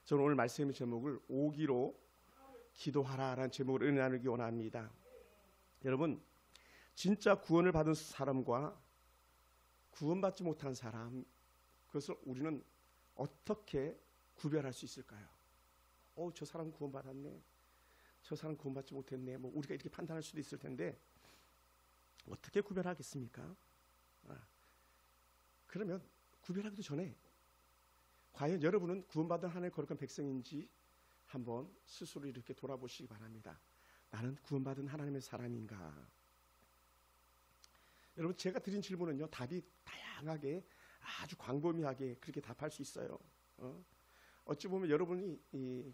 저는 오늘 말씀의 제목을 오기로 기도하라라는 제목을 은혜 나누기 원합니다. 여러분, 진짜 구원을 받은 사람과 구원받지 못한 사람, 그것을 우리는 어떻게 구별할 수 있을까요? 저 사람 구원받았네, 저 사람 구원받지 못했네, 우리가 이렇게 판단할 수도 있을 텐데 어떻게 구별하겠습니까? 그러면 구별하기도 전에 과연 여러분은 구원받은 하나님의 거룩한 백성인지 한번 스스로 이렇게 돌아보시기 바랍니다. 나는 구원받은 하나님의 사람인가? 여러분, 제가 드린 질문은요, 답이 다양하게 아주 광범위하게 그렇게 답할 수 있어요. 어찌 보면 여러분이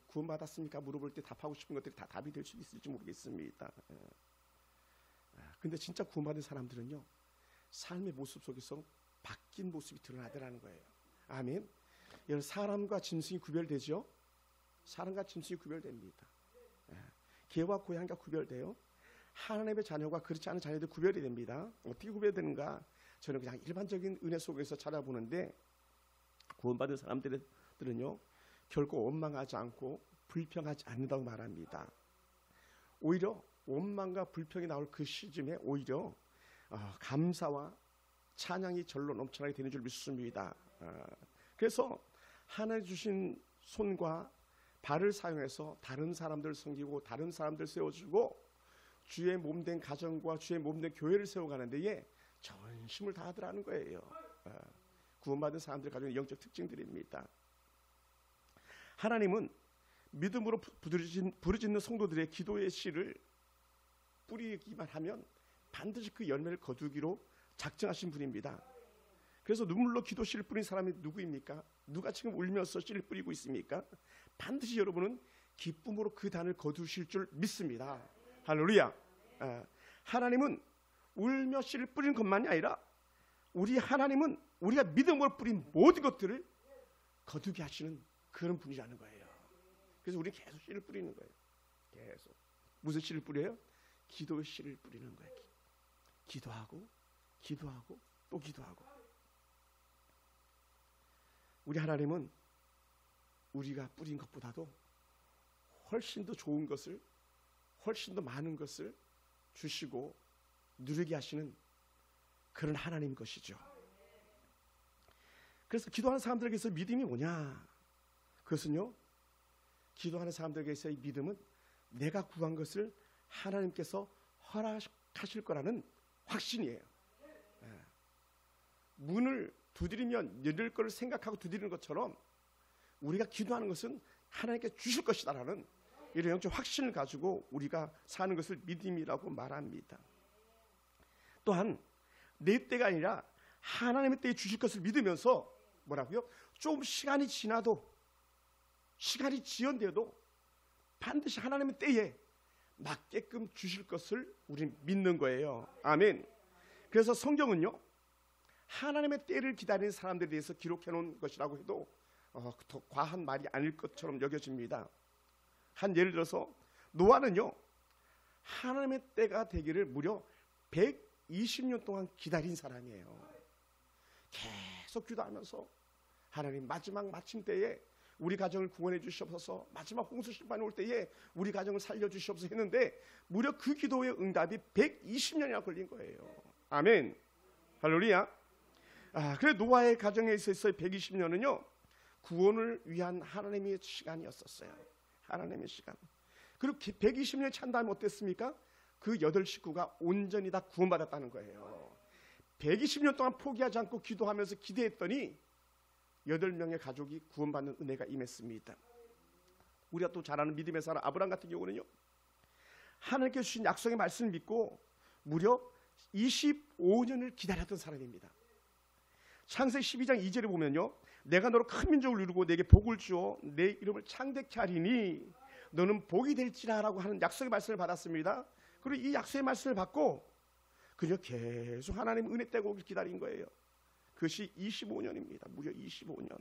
구원받았습니까? 물어볼 때 답하고 싶은 것들이 다 답이 될 수도 있을지 모르겠습니다. 근데 진짜 구원받은 사람들은요, 삶의 모습 속에서 바뀐 모습이 드러나더라는 거예요. 아멘. 여러분, 사람과 짐승이 구별되죠? 사람과 짐승이 구별됩니다. 개와 고양이가 구별돼요. 하나님의 자녀가 그렇지 않은 자녀들 구별이 됩니다. 어떻게 구별되는가? 저는 그냥 일반적인 은혜 속에서 찾아보는데, 구원받은 사람들은요, 결코 원망하지 않고 불평하지 않는다고 말합니다. 오히려 원망과 불평이 나올 그 시점에 오히려 감사와 찬양이 절로 넘쳐나게 되는 줄 믿습니다. 그래서 하나님 주신 손과 발을 사용해서 다른 사람들 섬기고 다른 사람들 세워주고 주의 몸된 가정과 주의 몸된 교회를 세워가는 데에 전심을 다하더라는 거예요. 구원받은 사람들 가지고 영적 특징들입니다. 하나님은 믿음으로 부르짖는 성도들의 기도의 씨를 뿌리기만 하면 반드시 그 열매를 거두기로 작정하신 분입니다. 그래서 눈물로 기도 씨를 뿌린 사람이 누구입니까? 누가 지금 울면서 씨를 뿌리고 있습니까? 반드시 여러분은 기쁨으로 그 단을 거두실 줄 믿습니다. 할렐루야. 하나님은 울며 씨를 뿌리는 것만이 아니라 우리 하나님은 우리가 믿음으로 뿌린 모든 것들을 거두게 하시는 그런 분이라는 거예요. 그래서 우리는 계속 씨를 뿌리는 거예요. 계속. 무슨 씨를 뿌려요? 기도의 씨를 뿌리는 거예요. 기도하고 기도하고 또 기도하고. 우리 하나님은 우리가 뿌린 것보다도 훨씬 더 좋은 것을, 훨씬 더 많은 것을 주시고 누리게 하시는 그런 하나님인 것이죠. 그래서 기도하는 사람들에게서 믿음이 뭐냐? 그것은요, 기도하는 사람들에게서의 믿음은 내가 구한 것을 하나님께서 허락하실 거라는 확신이에요. 문을 두드리면 열릴 것을 생각하고 두드리는 것처럼 우리가 기도하는 것은 하나님께 주실 것이다라는 이런 영적 확신을 가지고 우리가 사는 것을 믿음이라고 말합니다. 또한 내 때가 아니라 하나님의 때에 주실 것을 믿으면서 뭐라고요? 좀 시간이 지나도, 시간이 지연되어도 반드시 하나님의 때에 맞게끔 주실 것을 우리는 믿는 거예요. 아멘. 그래서 성경은요, 하나님의 때를 기다리는 사람들에 대해서 기록해 놓은 것이라고 해도 더 과한 말이 아닐 것처럼 여겨집니다. 한 예를 들어서 노아는요, 하나님의 때가 되기를 무려 120년 동안 기다린 사람이에요. 계속 기도하면서 하나님, 마지막 마침 때에 우리 가정을 구원해 주시옵소서, 마지막 홍수 심판이 올 때에 우리 가정을 살려 주시옵소서 했는데 무려 그 기도의 응답이 120년이나 걸린 거예요. 아멘. 할렐루야. 그래 노아의 가정에 있어서의 120년은요 구원을 위한 하나님의 시간이었었어요. 하나님의 시간. 그리고 120년이 찬 다음에 어땠습니까? 그 8식구가 온전히 다 구원받았다는 거예요. 120년 동안 포기하지 않고 기도하면서 기대했더니 8명의 가족이 구원받는 은혜가 임했습니다. 우리가 또 잘 아는 믿음의 사람 아브라함 같은 경우는요, 하나님께 주신 약속의 말씀을 믿고 무려 25년을 기다렸던 사람입니다. 창세기 12장 2절에 보면요, 내가 너로 큰 민족을 이루고 내게 복을 주어 내 이름을 창대케 하리니 너는 복이 될지라 라고 하는 약속의 말씀을 받았습니다. 그리고 이 약속의 말씀을 받고 그저 계속 하나님 은혜 때가 오길 기다린 거예요. 그것이 25년입니다. 무려 25년.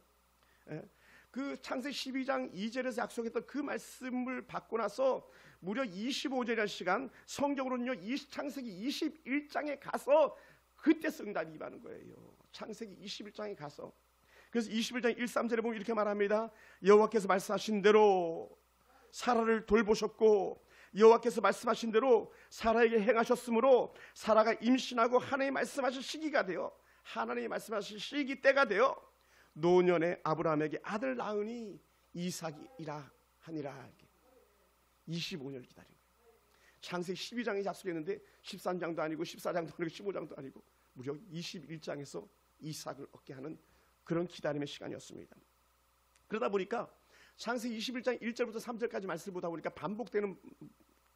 그 창세기 12장 2절에서 약속했던 그 말씀을 받고 나서 무려 25절이라는 시간, 성경으로는요 창세기 21장에 가서 그때 응답이 임하는 거예요. 창세기 21장에 가서. 그래서 21장 1, 3절에 보면 이렇게 말합니다. 여호와께서 말씀하신 대로 사라를 돌보셨고 여호와께서 말씀하신 대로 사라에게 행하셨으므로 사라가 임신하고 하나님이 말씀하신 시기가 되어 하나님이 말씀하신 시기 때가 되어 노년에 아브라함에게 아들 낳으니 이삭이라 하니라. 25년을 기다린 거예요. 창세기 12장에 약속했는데 13장도 아니고 14장도 아니고 15장도 아니고 무려 21장에서 이삭을 얻게 하는 그런 기다림의 시간이었습니다. 그러다 보니까 창세기 21장 1절부터 3절까지 말씀을 보다 보니까 반복되는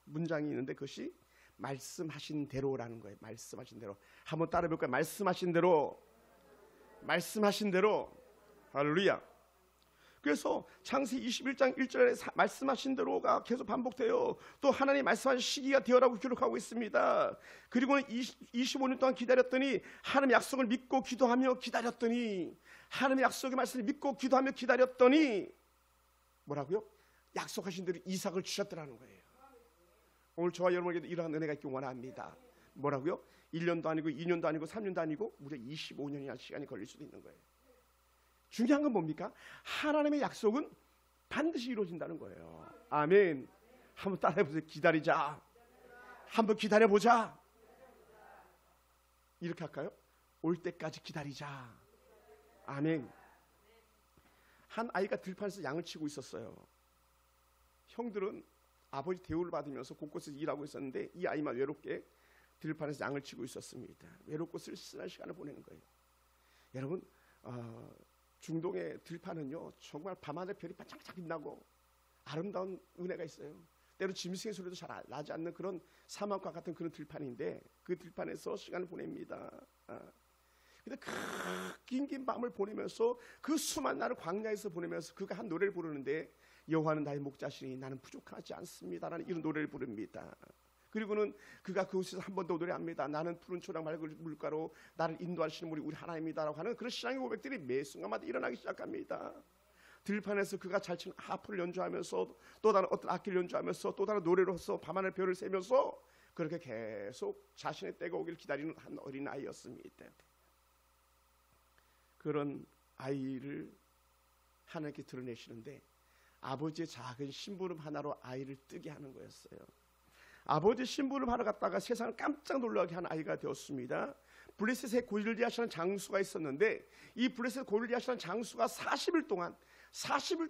문장이 있는데 그것이 말씀하신 대로라는 거예요. 말씀하신 대로. 한번 따라해 볼까요? 말씀하신 대로. 말씀하신 대로. 할렐루야. 그래서 창세기 21장 1절에 말씀하신 대로가 계속 반복돼요. 또 하나님 말씀하신 시기가 되어라고 기록하고 있습니다. 그리고는 25년 동안 기다렸더니 하나님 약속을 믿고 기도하며 기다렸더니 하나님의 약속의 말씀을 믿고 기도하며 기다렸더니 뭐라고요? 약속하신 대로 이삭을 주셨더라는 거예요. 오늘 저와 여러분에게도 이러한 은혜가 있기 원합니다. 뭐라고요? 1년도 아니고 2년도 아니고 3년도 아니고 무려 25년이나 시간이 걸릴 수도 있는 거예요. 중요한 건 뭡니까? 하나님의 약속은 반드시 이루어진다는 거예요. 아멘. 한번 따라해보세요. 기다리자. 한번 기다려보자. 이렇게 할까요? 올 때까지 기다리자. 아멘. 한 아이가 들판에서 양을 치고 있었어요. 형들은 아버지 대우를 받으면서 곳곳에서 일하고 있었는데 이 아이만 외롭게 들판에서 양을 치고 있었습니다. 외롭고 쓸쓸한 시간을 보내는 거예요. 여러분 중동의 들판은요 정말 밤하늘 별이 반짝반짝 빛나고 아름다운 은혜가 있어요. 때로 짐승의 소리도 잘 나지 않는 그런 사막과 같은 그런 들판인데 그 들판에서 시간을 보냅니다. 근데 그 긴 밤을 보내면서 그 수많은 날을 광야에서 보내면서 그가 한 노래를 부르는데 여호와는 나의 목자시니 나는 부족하지 않습니다라는 이런 노래를 부릅니다. 그리고는 그가 그곳에서 한 번 더 노래합니다. 나는 푸른 초장 맑은 물가로 나를 인도하시는 우리 하나님이다라고 하는 그런 신앙의 고백들이 매 순간마다 일어나기 시작합니다. 들판에서 그가 잘 치는 하프를 연주하면서 또 다른 어떤 악기를 연주하면서 또 다른 노래로서 밤하늘 별을 세면서 그렇게 계속 자신의 때가 오길 기다리는 한 어린 아이였습니다. 그런 아이를 하나님께 드러내시는데 아버지의 작은 심부름 하나로 아이를 뜨게 하는 거였어요. 아버지 심부름 하러 갔다가 세상을 깜짝 놀라게 한 아이가 되었습니다. 블레셋에 골리앗이라는 장수가 있었는데 이 블레셋 골리앗이라는 장수가 40일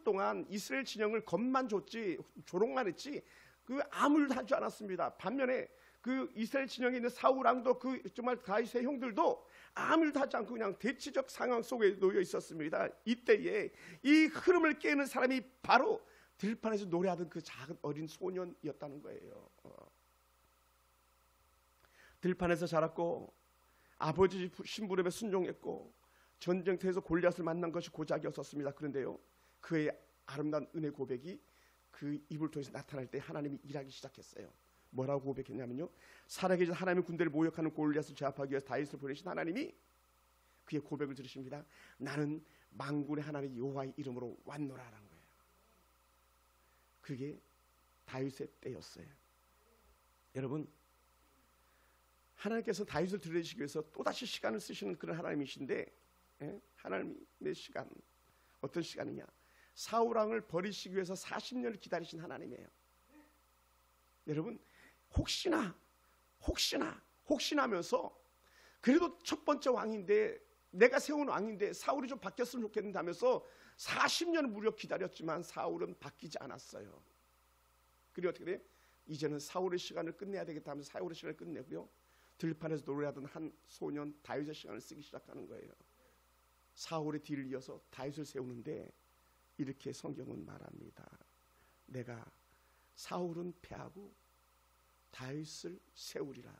동안 이스라엘 진영을 겁만 줬지 조롱만 했지 그 아무 일도 하지 않았습니다. 반면에 그 이스라엘 진영에 있는 사울 왕도 그 정말 다윗의 형들도 아무 일도 하지 않고 그냥 대치적 상황 속에 놓여 있었습니다. 이때에 이 흐름을 깨는 사람이 바로 들판에서 노래하던 그 작은 어린 소년이었다는 거예요. 들판에서 자랐고 아버지 심부름에 순종했고 전쟁터에서 골리앗을 만난 것이 고작이었었습니다. 그런데요 그의 아름다운 은혜 고백이 그 입을 통해서 나타날 때 하나님이 일하기 시작했어요. 뭐라고 고백했냐면요 살아계신 하나님의 군대를 모욕하는 골리앗을 제압하기 위해서 다윗을 보내신 하나님이 그의 고백을 들으십니다. 나는 만군의 하나님 여호와의 이름으로 왔노라라는 거예요. 그게 다윗의 때였어요. 여러분 하나님께서 다윗을 들으시기 위해서 또다시 시간을 쓰시는 그런 하나님이신데 하나님의 시간 어떤 시간이냐 사울 왕을 버리시기 위해서 40년을 기다리신 하나님이에요. 여러분 혹시나 하면서 그래도 첫 번째 왕인데 내가 세운 왕인데 사울이 좀 바뀌었으면 좋겠는데 하면서 40년을 무려 기다렸지만 사울은 바뀌지 않았어요. 그리고 어떻게 돼? 이제는 사울의 시간을 끝내야 되겠다 하면서 사울의 시간을 끝내고요 들판에서 노래하던 한 소년 다윗의 시간을 쓰기 시작하는 거예요. 사울의 뒤를 이어서 다윗을 세우는데 이렇게 성경은 말합니다. 내가 사울은 패하고 다윗을 세우리라.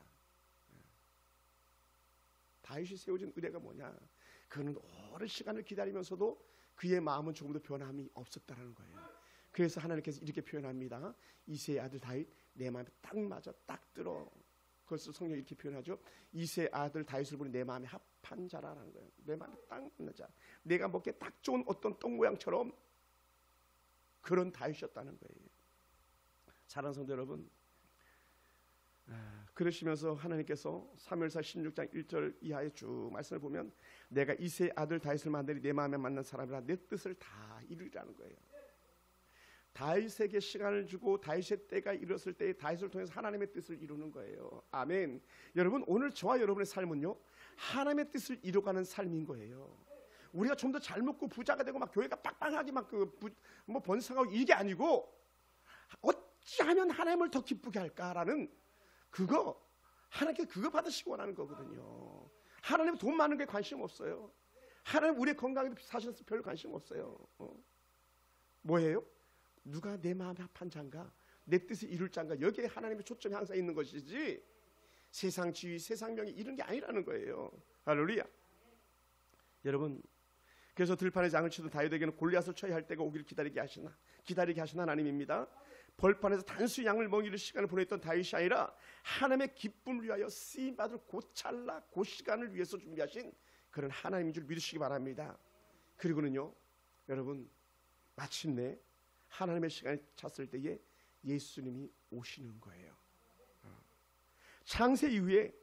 다윗이 세워진 의뢰가 뭐냐? 그는 오랜 시간을 기다리면서도 그의 마음은 조금도 변함이 없었다는 거예요. 그래서 하나님께서 이렇게 표현합니다. 이새의 아들 다윗 내 마음에 딱 맞아 딱 들어. 그래서 성경이 이렇게 표현하죠. 이새의 아들 다윗을 보니 내 마음에 합한 자라는 거예요. 내 마음에 딱 맞는 자. 내가 먹기에 딱 좋은 어떤 똥 모양처럼 그런 다윗이었다는 거예요. 사랑하는 성도 여러분, 그러시면서 하나님께서 사무엘상 16장 1절 이하의 쭉 말씀을 보면 내가 이새의 아들 다윗을 만들이 내 마음에 맞는 사람이라 내 뜻을 다 이루리라는 거예요. 다윗에게 시간을 주고 다윗의 때가 이뤘을 때 다윗을 통해서 하나님의 뜻을 이루는 거예요. 아멘. 여러분, 오늘 저와 여러분의 삶은요, 하나님의 뜻을 이루어가는 삶인 거예요. 우리가 좀 더 잘 먹고 부자가 되고 막 교회가 빵빵하게 막 뭐 번성하고 이게 아니고 어찌하면 하나님을 더 기쁘게 할까라는 그거, 하나님께 그거 받으시기 원하는 거거든요. 하나님 돈 많은 게 관심 없어요. 하나님 우리의 건강에도 사실은 별 관심 없어요. 뭐예요? 누가 내 마음에 합한 자인가, 내 뜻을 이룰 자인가, 여기에 하나님의 초점이 항상 있는 것이지 세상 지위, 세상 명예 이런 게 아니라는 거예요. 할렐루야. 여러분, 그래서 들판에 장을 치던 다윗에게는 골리앗을 쳐야 할 때가 오기를 기다리게 하신 하나님입니다. 벌판에서 단수 양을 먹이는 시간을 보냈던 다윗이 아니라 하나님의 기쁨을 위하여 쓰임받을 곧 찰나 곧 시간을 위해서 준비하신 그런 하나님인 줄 믿으시기 바랍니다. 그리고는요, 여러분, 마침내 하나님의 시간이 찼을 때에 예수님이 오시는 거예요. 창세 이후에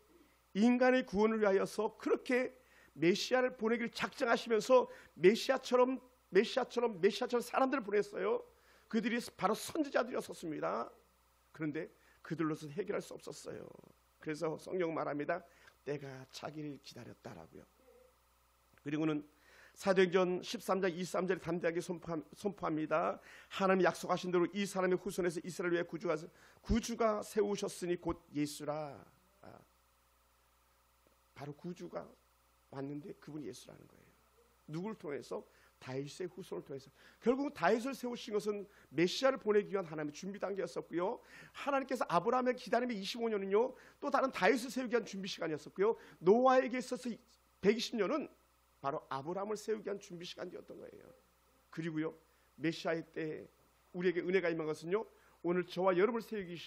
인간의 구원을 위하여서 그렇게 메시아를 보내기를 작정하시면서 메시아처럼 사람들을 보냈어요. 그들이 바로 선지자들이었습니다. 그런데 그들로서는 해결할 수 없었어요. 그래서 성경 말합니다. 때가 차기를 기다렸다라고요. 그리고는 사도행전 13장 23절에 담대하게 선포합니다. 하나님 약속하신 대로 이 사람의 후손에서 이스라엘 위해 구주가 세우셨으니 곧 예수라. 바로 구주가 왔는데 그분이 예수라는 거예요. 누구를 통해서? 다윗의 후손을 통해서. 결국 다윗을 세우신 것은 메시아를 보내기 위한 하나님의 준비 단계였었고요. 하나님께서 아브라함의 기다림의 25년은요 또 다른 다윗을 세우기 위한 준비 시간이었었고요. 노아에게 있어서 120년은 바로 아브라함을 세우기 위한 준비 시간이었던 거예요. 그리고요, 메시아의 때 우리에게 은혜가 임한 것은요, 오늘 저와 여러분을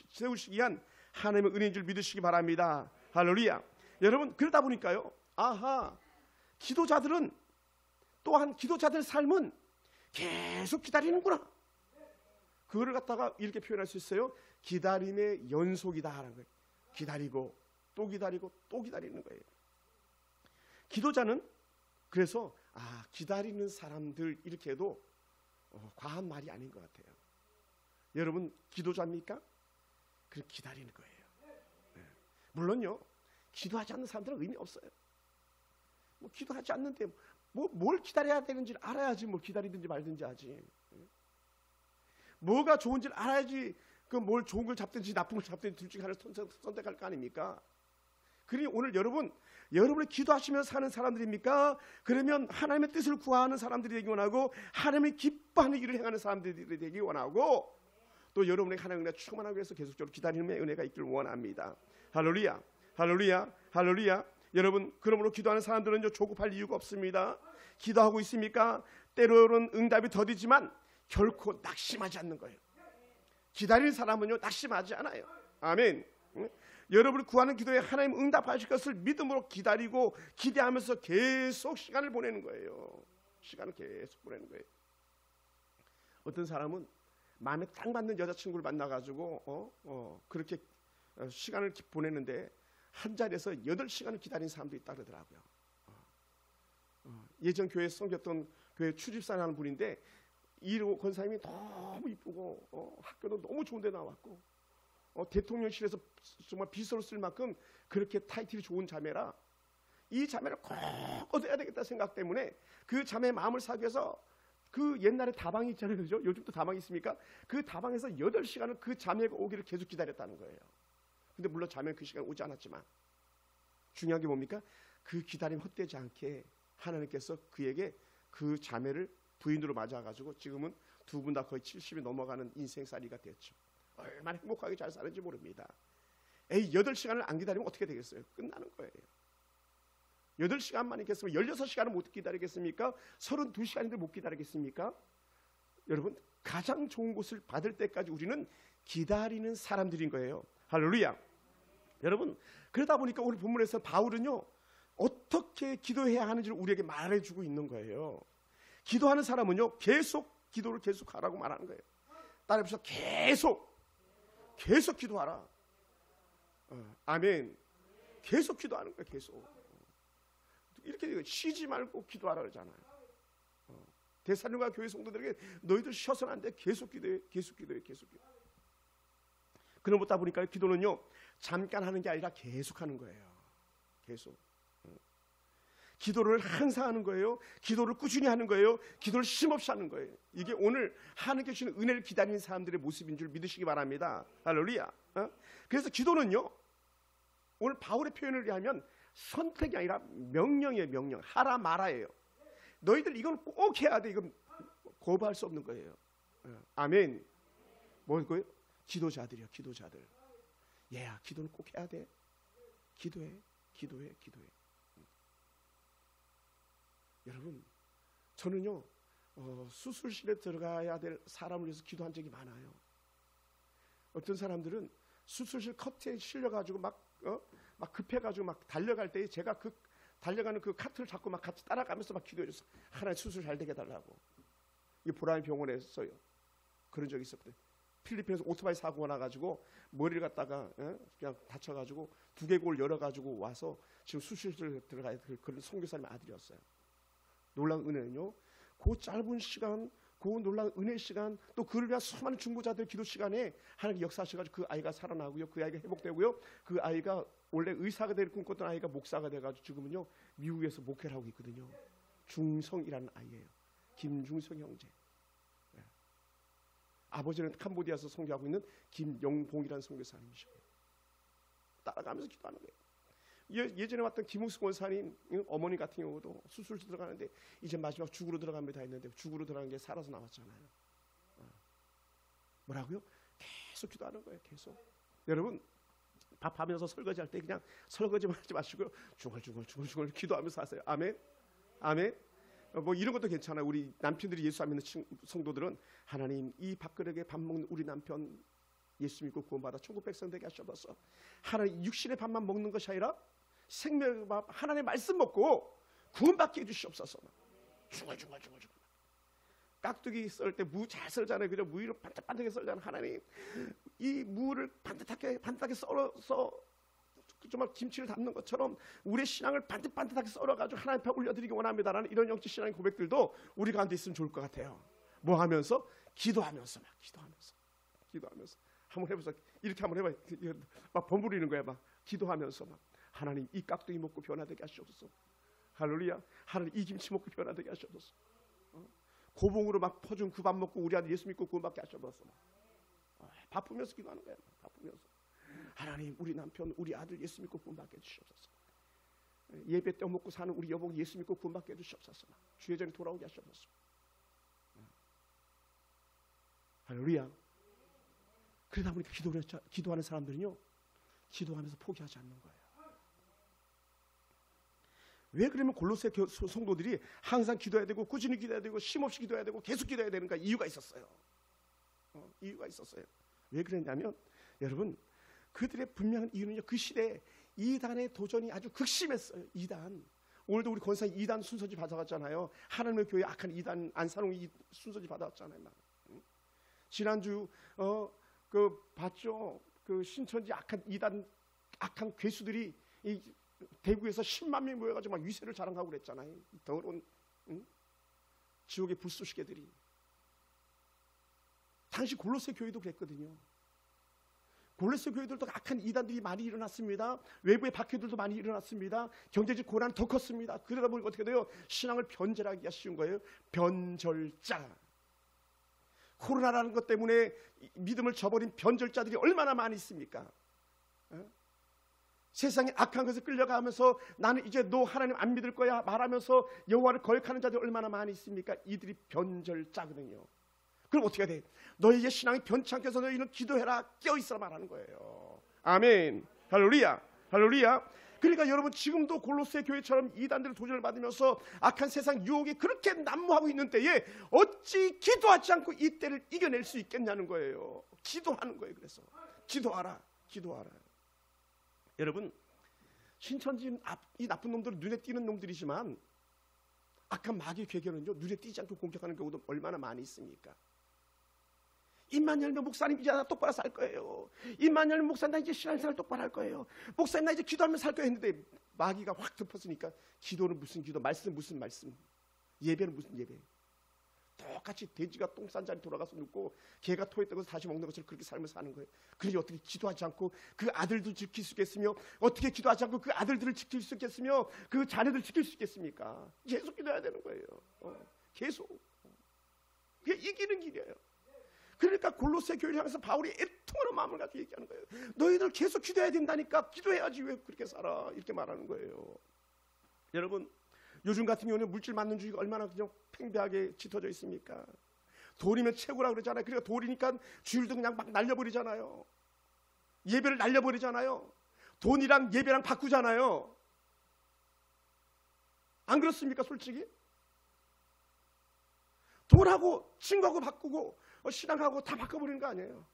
세우시기 위한 하나님의 은혜인 줄 믿으시기 바랍니다. 할렐루야. 여러분, 그러다 보니까요, 기도자들은 또한 기도자들의 삶은 계속 기다리는구나. 그거를 갖다가 이렇게 표현할 수 있어요. 기다림의 연속이다 하는 거예요. 기다리고 또 기다리고 또 기다리는 거예요. 기도자는 그래서 기다리는 사람들 이렇게 해도 과한 말이 아닌 것 같아요. 여러분, 기도자입니까? 그럼 기다리는 거예요. 네. 물론요, 기도하지 않는 사람들은 의미 없어요. 뭐 기도하지 않는데 뭘 기다려야 되는지 알아야지 뭐 기다리든지 말든지 하지. 뭐가 좋은지를 알아야지 그 뭘 좋은 걸 잡든지 나쁜 걸 잡든지 둘 중에 하나를 선택할 거 아닙니까? 그러니 오늘 여러분이 기도하시면서 사는 사람들입니까? 그러면 하나님의 뜻을 구하는 사람들이 되기 원하고 하나님이 기뻐하는 일을 행하는 사람들이 되기 원하고 또 여러분에게 하나님의 은혜가 충만하기 위해서 계속적으로 기다리는 은혜가 있기를 원합니다. 할렐루야, 할렐루야, 할렐루야. 여러분, 그러므로 기도하는 사람들은 조급할 이유가 없습니다. 기도하고 있습니까? 때로는 응답이 더디지만 결코 낙심하지 않는 거예요. 기다리는 사람은요 낙심하지 않아요. 아멘. 여러분을 구하는 기도에 하나님 응답하실 것을 믿음으로 기다리고 기대하면서 계속 시간을 보내는 거예요. 시간을 계속 보내는 거예요. 어떤 사람은 마음에 딱 맞는 여자친구를 만나가지고 그렇게 시간을 보내는데 한 자리에서 8시간을 기다린 사람도 있다 그러더라고요. 예전 교회에 섬겼던 교회 출입사라는 분인데 이 권사님이 너무 이쁘고 학교도 너무 좋은 데 나왔고 대통령실에서 정말 비서로 쓸 만큼 그렇게 타이틀이 좋은 자매라 이 자매를 꼭 얻어야 되겠다 생각 때문에 그 자매의 마음을 사기 위해서 그 옛날에 다방이 있잖아요. 그죠? 요즘도 다방이 있습니까? 그 다방에서 8시간을 그 자매가 오기를 계속 기다렸다는 거예요. 근데 물론 자매는 그 시간에 오지 않았지만 중요한 게 뭡니까? 그 기다림 헛되지 않게 하나님께서 그에게 그 자매를 부인으로 맞아가지고 지금은 두 분 다 거의 70이 넘어가는 인생살이가 됐죠. 얼마나 행복하게 잘 사는지 모릅니다. 8시간을 안 기다리면 어떻게 되겠어요? 끝나는 거예요. 8시간만 있겠으면 16시간을 못 기다리겠습니까? 32시간인데 못 기다리겠습니까? 여러분, 가장 좋은 곳을 받을 때까지 우리는 기다리는 사람들인 거예요. 할렐루야. 여러분, 그러다 보니까 오늘 본문에서 바울은요 어떻게 기도해야 하는지를 우리에게 말해주고 있는 거예요. 기도하는 사람은요 계속 기도를 계속하라고 말하는 거예요. 따라해보세요. 계속 기도하라. 아멘. 계속 기도하는 거예요. 계속. 이렇게 쉬지 말고 기도하라 그러잖아요. 대사님과 교회 성도들에게 너희들 쉬어서는 안 돼. 계속 기도해. 계속 기도해. 계속 기도해. 그러다 보니까 기도는요, 잠깐 하는 게 아니라 계속 하는 거예요. 계속. 기도를 항상 하는 거예요. 기도를 꾸준히 하는 거예요. 기도를 쉼없이 하는 거예요. 이게 오늘 하나님께 주시는 은혜를 기다리는 사람들의 모습인 줄 믿으시기 바랍니다. 할렐루야. 그래서 기도는요, 오늘 바울의 표현을 의하면 선택이 아니라 명령이에요. 명령. 하라 마라예요. 너희들 이건 꼭 해야 돼. 이건 거부할 수 없는 거예요. 아멘. 뭐고요? 기도자들이요. 기도자들. 얘야, 기도는 꼭 해야 돼. 기도해. 기도해. 기도해. 여러분, 저는요, 수술실에 들어가야 될 사람을 위해서 기도한 적이 많아요. 어떤 사람들은 수술실 커트에 실려가지고 막 급해가지고 막 달려갈 때 제가 그 달려가는 그 카트를 잡고 막 같이 따라가면서 막 기도해줘서 하나님 수술 잘 되게 해달라고. 이 보라인 병원에서요. 그런 적이 있었거든요. 필리핀에서 오토바이 사고가 나가지고 머리를 갖다가 그냥 다쳐가지고 두개골 열어가지고 와서 지금 수술실에 들어가야 될 그런 선교사님 아들이었어요. 놀라운 은혜는요, 그 짧은 시간, 그 놀라운 은혜 시간, 또 그를 위한 수많은 중보자들 기도 시간에 하나님 역사하셔가지고 그 아이가 살아나고요, 그 아이가 회복되고요, 그 아이가 원래 의사가 될 꿈꿨던 아이가 목사가 돼가지고 지금은요 미국에서 목회를 하고 있거든요. 중성이라는 아이예요. 김중성 형제. 아버지는 캄보디아에서 선교하고 있는 김영봉이라는 선교사님이시고요. 따라가면서 기도하는 거예요. 예전에 왔던 김웅숙 원사님 어머니 같은 경우도 수술실 들어가는데 이제 마지막 죽으로 들어갑니다 했는데 죽으로 들어간 게 살아서 나왔잖아요. 뭐라고요? 계속 기도하는 거예요. 계속. 여러분, 밥하면서 설거지할 때 그냥 설거지만 하지 마시고요, 중얼중얼 기도하면서 하세요. 아멘. 아멘. 뭐 이런 것도 괜찮아요. 우리 남편들이 예수 안 믿는 성도들은 하나님, 이 밥그릇에 밥 먹는 우리 남편 예수 믿고 구원받아 천국 백성 되게 하셔서 하나님 육신의 밥만 먹는 것이 아니라 생명의 밥, 하나님의 말씀 먹고 구원받게 해주시옵소서. 중얼중얼 깍두기 썰 때 무 잘 썰잖아요. 그죠? 무를 반듯반듯하게 썰잖아요. 하나님, 이 무를 반듯하게 썰어서 정말 김치를 담는 것처럼 우리의 신앙을 반듯반듯하게 썰어가지고 하나님 앞에 올려드리기 원합니다라는 이런 영적 신앙의 고백들도 우리 가운데 있으면 좋을 것 같아요. 뭐 하면서? 기도하면서 한번 해보세요. 이렇게 한번 해봐요. 막 버무리는 거야. 막 기도하면서 막 하나님, 이 깍두기 먹고 변화되게 하시옵소서. 할렐루야. 하나님, 이 김치 먹고 변화되게 하시옵소서. 고봉으로 막 퍼준 그 밥 먹고 우리 아들 예수 믿고 구원받게 하셔서 바쁘면서 기도하는 거예요. 바쁘면서 하나님, 우리 남편, 우리 아들 예수 믿고 구원받게 해주시옵소서. 예배 때 먹고 사는 우리 여보 예수 믿고 구원받게 해주시옵소서. 주의 전에 돌아오게 하시옵소서. 할렐루야. 그러다 보니까 기도하는 사람들은요, 기도하면서 포기하지 않는 거예요. 왜 그러면 골로새 성도들이 항상 기도해야 되고 꾸준히 기도해야 되고 쉼없이 기도해야 되고 계속 기도해야 되는가? 이유가 있었어요. 이유가 있었어요. 왜 그랬냐면, 여러분, 그들의 분명한 이유는요, 그 시대에 이단의 도전이 아주 극심했어요. 이단. 오늘도 우리 권사님 이단 순서지 받아갔잖아요. 하나님의 교회 악한 이단 안산홍이 순서지 받아왔잖아요. 지난주 그 봤죠? 그 신천지 악한 이단 악한 괴수들이 이 대구에서 10만 명이 모여가지고 막 위세를 자랑하고 그랬잖아요. 이 더러운 지옥의 불쏘시개들이. 당시 골로새 교회도 그랬거든요. 골로새 교회들도 악한 이단들이 많이 일어났습니다. 외부의 박해들도 많이 일어났습니다. 경제적 고난 더 컸습니다. 그러다 보니까 어떻게 돼요? 신앙을 변절하기가 쉬운 거예요. 변절자. 코로나라는 것 때문에 믿음을 저버린 변절자들이 얼마나 많이 있습니까? 세상에 악한 것에 끌려가면서 나는 이제 너 하나님 안 믿을 거야 말하면서 여호와를 거역하는 자들이 얼마나 많이 있습니까? 이들이 변절자거든요. 그럼 어떻게 돼? 너희의 신앙이 변치 않게 해서 너희는 기도해라, 깨어있어라 말하는 거예요. 아멘. 할렐루야. 할렐루야. 그러니까 여러분, 지금도 골로새 교회처럼 이단들의 도전을 받으면서 악한 세상 유혹이 그렇게 난무하고 있는 때에 어찌 기도하지 않고 이 때를 이겨낼 수 있겠냐는 거예요. 기도하는 거예요. 그래서 기도하라. 여러분, 신천지 이 나쁜 놈들은 눈에 띄는 놈들이지만 악한 마귀의 괴계는요, 눈에 띄지 않고 공격하는 경우도 얼마나 많이 있습니까? 입만 열면 목사님 이제 나 똑바로 살 거예요. 입만 열면 목사님 나 이제 신앙생활 똑바로 할 거예요. 목사님 나 이제 기도하면 살 거예요 했는데 마귀가 확 덮었으니까 기도는 무슨 기도, 말씀은 무슨 말씀, 예배는 무슨 예배. 똑같이 돼지가 똥 싼 자리 돌아가서 눕고 개가 토했던 것을 다시 먹는 것처럼 그렇게 삶을 사는 거예요. 그러니 어떻게 기도하지 않고 그 아들도 지킬 수 있겠으며, 어떻게 기도하지 않고 그 아들들을 지킬 수 있겠으며, 그 자녀들 지킬 수 있겠습니까? 계속 기도해야 되는 거예요. 계속. 그게 이기는 길이에요. 그러니까 골로새 교회를 향해서 바울이 애통하는 마음을 가지고 얘기하는 거예요. 너희들 계속 기도해야 된다니까. 기도해야지 왜 그렇게 살아, 이렇게 말하는 거예요. 여러분, 요즘 같은 경우는 물질 만능주의가 얼마나 그냥 팽배하게 짙어져 있습니까? 돈이면 최고라고 그러잖아요. 그러니까 돈이니까 주일도 그냥 막 날려버리잖아요. 예배를 날려버리잖아요. 돈이랑 예배랑 바꾸잖아요. 안 그렇습니까, 솔직히? 돈하고 친구하고 바꾸고 신앙하고 다 바꿔버리는 거 아니에요.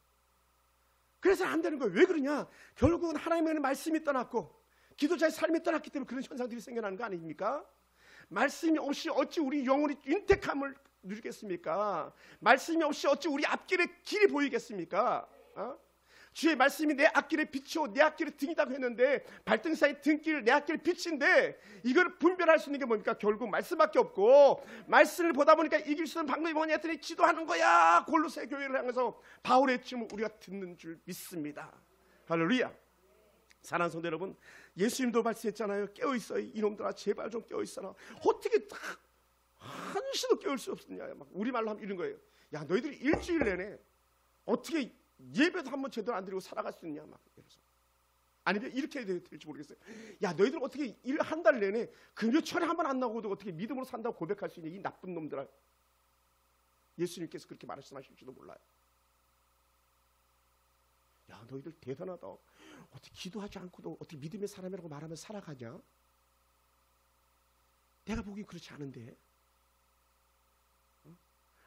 그래서 안 되는 거예요. 왜 그러냐? 결국은 하나님의 말씀이 떠났고 기도자의 삶이 떠났기 때문에 그런 현상들이 생겨나는 거 아닙니까? 말씀이 없이 어찌 우리 영혼이 윤택함을 누리겠습니까? 말씀이 없이 어찌 우리 앞길에 길이 보이겠습니까? 주의 말씀이 내 앞길에 빛이요 내 앞길에 등이라고 했는데 발등 사이 등길 내 앞길에 빛인데 이걸 분별할 수 있는 게 뭡니까? 결국 말씀밖에 없고, 말씀을 보다 보니까 이길 수 있는 방법이 뭐냐 했더니 기도하는 거야. 골로새 교회를 향해서 바울의 춤을 우리가 듣는 줄 믿습니다. 할렐루야. 사랑하는 성도 여러분, 예수님도 말씀했잖아요. 깨어있어 이놈들아, 제발 좀 깨어있어라. 어떻게 한시도 깨울 수 없었냐. 막 우리말로 하면 이런 거예요. 야, 너희들이 일주일 내내 어떻게 예배도 한번 제대로 안 드리고 살아갈 수 있냐. 막 이래서. 아니면 이렇게 해야 될지 모르겠어요. 야, 너희들 어떻게 일 한 달 내내 금요철에 한 번 안 나오고도 어떻게 믿음으로 산다고 고백할 수 있냐, 이 나쁜 놈들아. 예수님께서 그렇게 말씀하실지도 몰라요. 야, 너희들 대단하다. 어떻게 기도하지 않고도 어떻게 믿음의 사람이라고 말하면 살아가냐? 내가 보기엔 그렇지 않은데.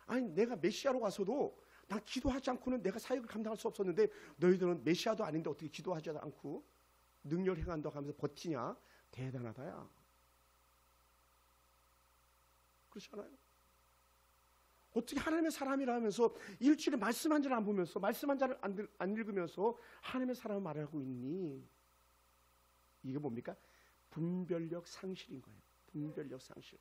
아니, 내가 메시아로 와서도 난 기도하지 않고는 내가 사역을 감당할 수 없었는데 너희들은 메시아도 아닌데 어떻게 기도하지 않고 능력을 행한다고 하면서 버티냐? 대단하다야. 그렇지 않아요? 어떻게 하나님의 사람이라면서 일주일에 말씀 한 자를 안 보면서, 말씀 한 자를 안 읽으면서 하나님의 사람을 말하고 있니? 이게 뭡니까? 분별력 상실인 거예요. 분별력 상실.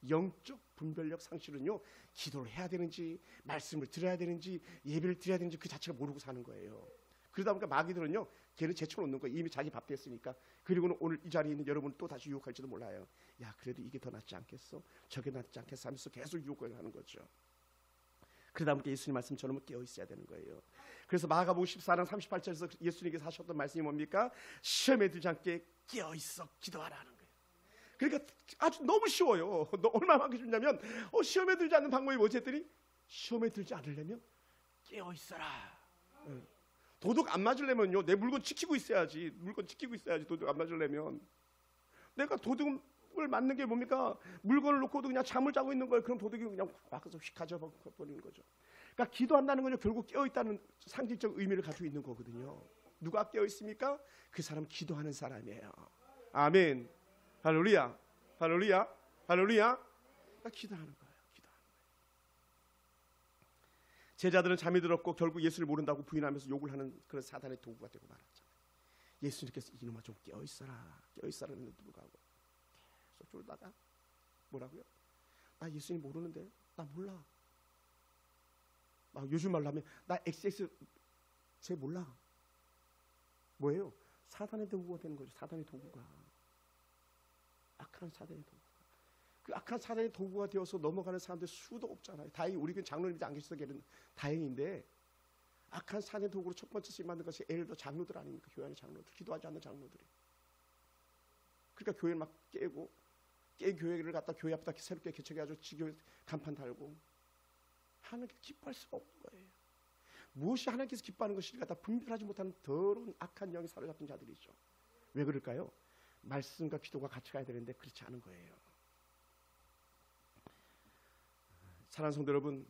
영적 분별력 상실은요, 기도를 해야 되는지 말씀을 들어야 되는지 예배를 드려야 되는지 그 자체가 모르고 사는 거예요. 그러다 보니까 마귀들은요, 걔를 제쳐놓는 거예요. 이미 자기 밥 됐으니까. 그리고는 오늘 이 자리에 있는 여러분 또 다시 유혹할지도 몰라요. 야, 그래도 이게 더 낫지 않겠어? 저게 낫지 않겠어? 하면서 계속 유혹을 하는 거죠. 그러다 보니까 예수님 말씀처럼 깨어 있어야 되는 거예요. 그래서 마가복음 14장 38절에서 예수님께서 하셨던 말씀이 뭡니까? 시험에 들지 않게 깨어 있어 기도하라 하는 거예요. 그러니까 아주 너무 쉬워요. 얼마만큼 쉽냐면 시험에 들지 않는 방법이 뭐지 했더니 시험에 들지 않으려면 깨어 있어라. 도둑 안 맞으려면요, 내 물건 지키고 있어야지. 물건 지키고 있어야지. 도둑 안 맞으려면. 내가 도둑을 맞는 게 뭡니까? 물건을 놓고도 그냥 잠을 자고 있는 거예요. 그럼 도둑이 그냥 와서 휙 가져버리는 거죠. 그러니까 기도한다는 건요, 결국 깨어있다는 상징적 의미를 가지고 있는 거거든요. 누가 깨어있습니까? 그 사람 기도하는 사람이에요. 아멘. 할렐루야. 할렐루야. 할렐루야. 그러니까 기도하는 거예요. 기도하는 거예요. 제자들은 잠이 들었고 결국 예수를 모른다고 부인하면서 욕을 하는 그런 사단의 도구가 되고 말았잖아요. 예수님께서 이놈아 좀 깨어있어라. 깨어있어라 했는데도 불구하고 계속 졸다가 뭐라고요? 나 예수님 모르는데. 나 몰라. 막 요즘 말로 하면 나 XX 쟤 몰라. 뭐예요? 사단의 도구가 되는 거죠. 사단의 도구가. 악한 사단의 도구가. 그 악한 사단의 도구가 되어서 넘어가는 사람들 수도 없잖아요. 다행히 우리 교회 장로님이 안 계셔서 다행인데, 악한 사단의 도구로 첫 번째 쓰임 받는 것이 예를 들어 장로들 아닙니까? 교회 안의 장로들, 기도하지 않는 장로들이. 그러니까 교회를 막 깨고, 교회를 갖다 교회 앞에다 새롭게 개척해가지고 지교회 간판 달고, 하나님께서 기뻐할 수가 없는 거예요. 무엇이 하나님께서 기뻐하는 것인지 갖다 분별하지 못하는 더러운 악한 영이 사로잡힌 자들이죠. 왜 그럴까요? 말씀과 기도가 같이 가야 되는데 그렇지 않은 거예요. 사랑하는 성도 여러분,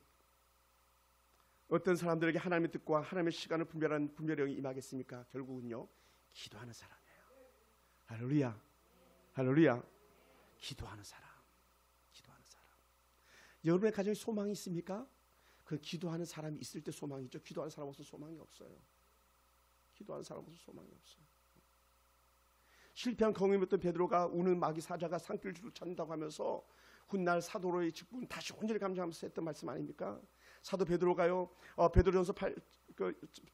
어떤 사람들에게 하나님의 뜻과 하나님의 시간을 분별하는 분별의 영이 임하겠습니까? 결국은요, 기도하는 사람이에요. 할렐루야. 할렐루야. 기도하는 사람. 기도하는 사람. 여러분의 가정에 소망이 있습니까? 그 기도하는 사람이 있을 때 소망이죠. 기도하는 사람 없으면 소망이 없어요. 기도하는 사람 없으면 소망이 없어요. 실패한 경험이었던 베드로가 우는 마귀 사자가 산길 주로 찾는다고 하면서 훗날 사도로의 직분 다시 온전히 감정하면서 했던 말씀 아닙니까? 사도 베드로가요,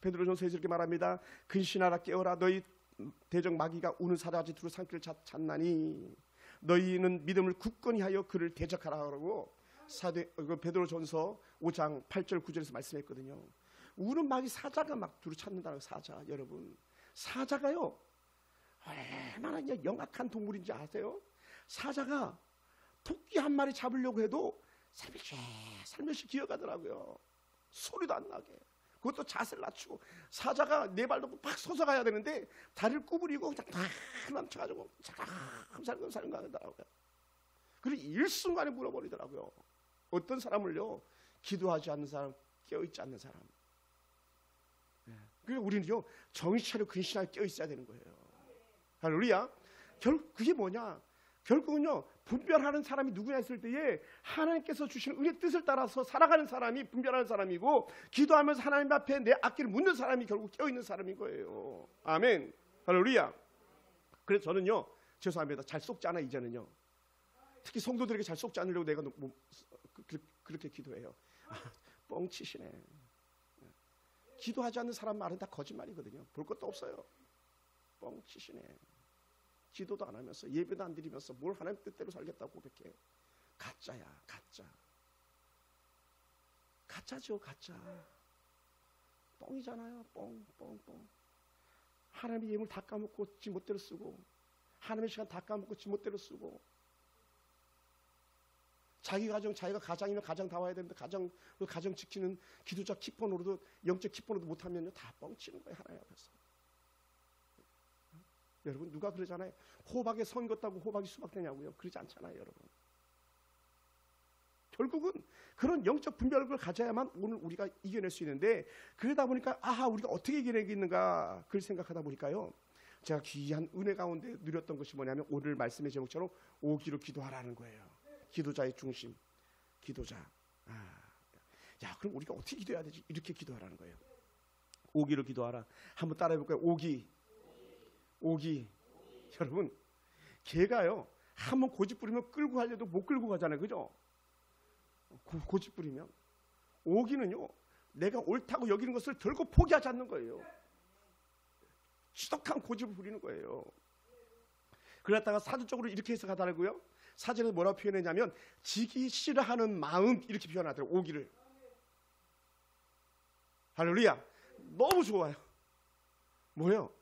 베드로전서에서 이렇게 말합니다. 근신하라 깨어라 너희 대적 마귀가 우는 사자같이 두루 산길을 찾나니 너희는 믿음을 굳건히 하여 그를 대적하라고 베드로전서 5장 8절 9절에서 말씀했거든요. 우는 마귀 사자가 막 두루 찾는다는 사자. 여러분, 사자가요 얼마나 영악한 동물인지 아세요? 사자가 토끼 한 마리 잡으려고 해도 살며시 기어가더라고요. 소리도 안 나게. 그것도 자세를 낮추고. 사자가 네 발 놓고 팍 서서 가야 되는데 다리를 구부리고 그냥 팍 멈춰가지고 살금살금 가더라고요. 그리고 일순간에 물어버리더라고요. 어떤 사람을요, 기도하지 않는 사람, 깨어있지 않는 사람. 그러니까 우리는요 정신 차려 근신하게 깨어있어야 되는 거예요. 할렐루야. 그게 뭐냐? 결국은요 분별하는 사람이 누구냐 했을 때에 하나님께서 주시는 은혜의 뜻을 따라서 살아가는 사람이 분별하는 사람이고, 기도하면서 하나님 앞에 내 앞길을 묻는 사람이 결국 깨어있는 사람인 거예요. 아멘. 할렐루야. 그래서 저는요, 죄송합니다, 잘 속지 않아. 이제는요 특히 성도들에게 잘 속지 않으려고 내가 그렇게 기도해요. 뻥치시네. 기도하지 않는 사람 말은 다 거짓말이거든요. 볼 것도 없어요. 뻥치시네. 기도도 안 하면서 예배도 안 드리면서 뭘 하나님 뜻대로 살겠다고 고백해. 가짜야, 가짜. 가짜죠, 가짜. 뻥이잖아요. 뻥. 하나님의 예물 다 까먹고 지 멋대로 쓰고, 하나님의 시간 다 까먹고 지 멋대로 쓰고, 자기 가정, 자기가 가장이면 가장 다 와야 되는데 가정 지키는 기도자 키퍼노로도, 영적 키퍼노도 못하면요 다 뻥치는 거예요, 하나님 앞에서. 여러분, 누가 그러잖아요. 호박에 선 걷다고 호박이 수박 되냐고요. 그러지 않잖아요, 여러분. 결국은 그런 영적 분별력을 가져야만 오늘 우리가 이겨낼 수 있는데, 그러다 보니까 우리가 어떻게 이겨내겠는가 그걸 생각하다 보니까요, 제가 귀한 은혜 가운데 누렸던 것이 뭐냐면 오늘 말씀의 제목처럼 오기로 기도하라는 거예요. 기도자의 중심, 기도자. 야, 그럼 우리가 어떻게 기도해야 되지? 이렇게 기도하라는 거예요. 오기로 기도하라. 한번 따라해볼까요? 오기. 여러분, 개가요 한번 고집 부리면 끌고 가려도 못 끌고 가잖아요, 그죠? 고집 부리면. 오기는요 내가 옳다고 여기는 것을 결코 포기하지 않는 거예요. 지독한 고집을 부리는 거예요. 그랬다가 사주적으로 이렇게 해석하더라고요. 사전에서 뭐라고 표현했냐면 지기 싫어하는 마음, 이렇게 표현하더라고요, 오기를. 할렐루야. 너무 좋아요. 뭐예요?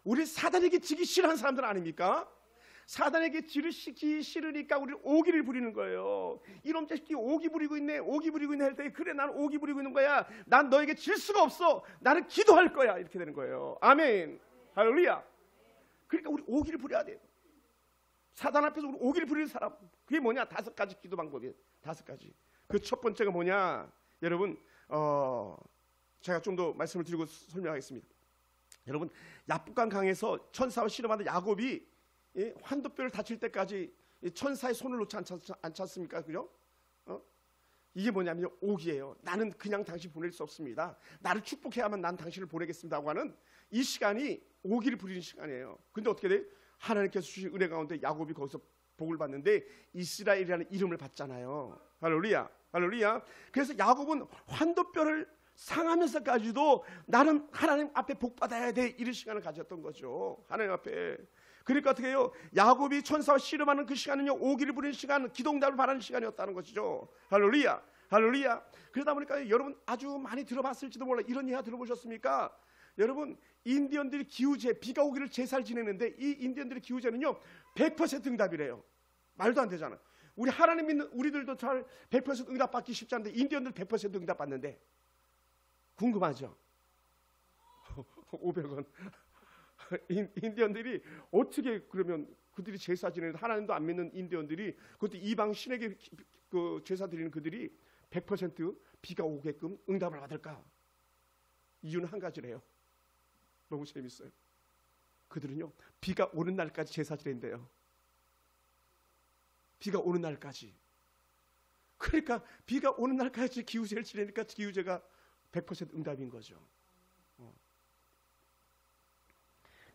우리 사단에게 지기 싫어하는 사람들 아닙니까? 사단에게 지기 싫으니까 우리 오기를 부리는 거예요. 이놈 자식이 오기 부리고 있네 할 때, 그래 나는 오기 부리고 있는 거야. 난 너에게 질 수가 없어. 나는 기도할 거야. 이렇게 되는 거예요. 아멘. 할렐루야. 그러니까 우리 오기를 부려야 돼요. 사단 앞에서 우리 오기를 부리는 사람, 그게 뭐냐? 5가지 기도 방법이에요. 5가지. 그 첫 번째가 뭐냐? 여러분, 제가 좀 더 말씀을 드리고 설명하겠습니다. 여러분, 야복강 강에서 천사와 씨름하는 야곱이 환도뼈를 다칠 때까지 천사의 손을 놓지 않지 않습니까? 그죠? 이게 뭐냐면 오기예요. 나는 그냥 당신 보낼 수 없습니다. 나를 축복해야만 난 당신을 보내겠습니다 하고 하는 이 시간이 오기를 부리는 시간이에요. 근데 어떻게 돼? 하나님께서 주신 은혜 가운데 야곱이 거기서 복을 받는데 이스라엘이라는 이름을 받잖아요. 할렐루야. 그래서 야곱은 환도뼈를 상하면서까지도 나는 하나님 앞에 복 받아야 돼, 이런 시간을 가졌던 거죠. 하나님 앞에. 그러니까 어떻게 해요? 야곱이 천사와 씨름하는 그 시간은요, 오기를 부리는 시간, 기도응답을 바라는 시간이었다는 것이죠. 할렐루야. 그러다 보니까 여러분 아주 많이 들어봤을지도 몰라. 이런 예화 들어보셨습니까? 여러분, 인디언들이 기후제, 비가 오기를 제사를 지내는데 이 인디언들의 기후제는요 100% 응답이래요. 말도 안 되잖아. 우리 하나님 믿는 우리들도 잘 100% 응답 받기 쉽지 않은데 인디언들 100% 응답 받는데 궁금하죠? 500원. 인디언들이 어떻게, 그러면 그들이 제사 지내는, 하나님도 안 믿는 인디언들이, 그것도 이방 신에게 그 제사 드리는 그들이 100% 비가 오게끔 응답을 받을까? 이유는 한 가지래요. 너무 재밌어요. 그들은요 비가 오는 날까지 제사 지낸대요. 비가 오는 날까지. 그러니까 비가 오는 날까지 기우제를 지내니까 기우제가 100% 응답인 거죠.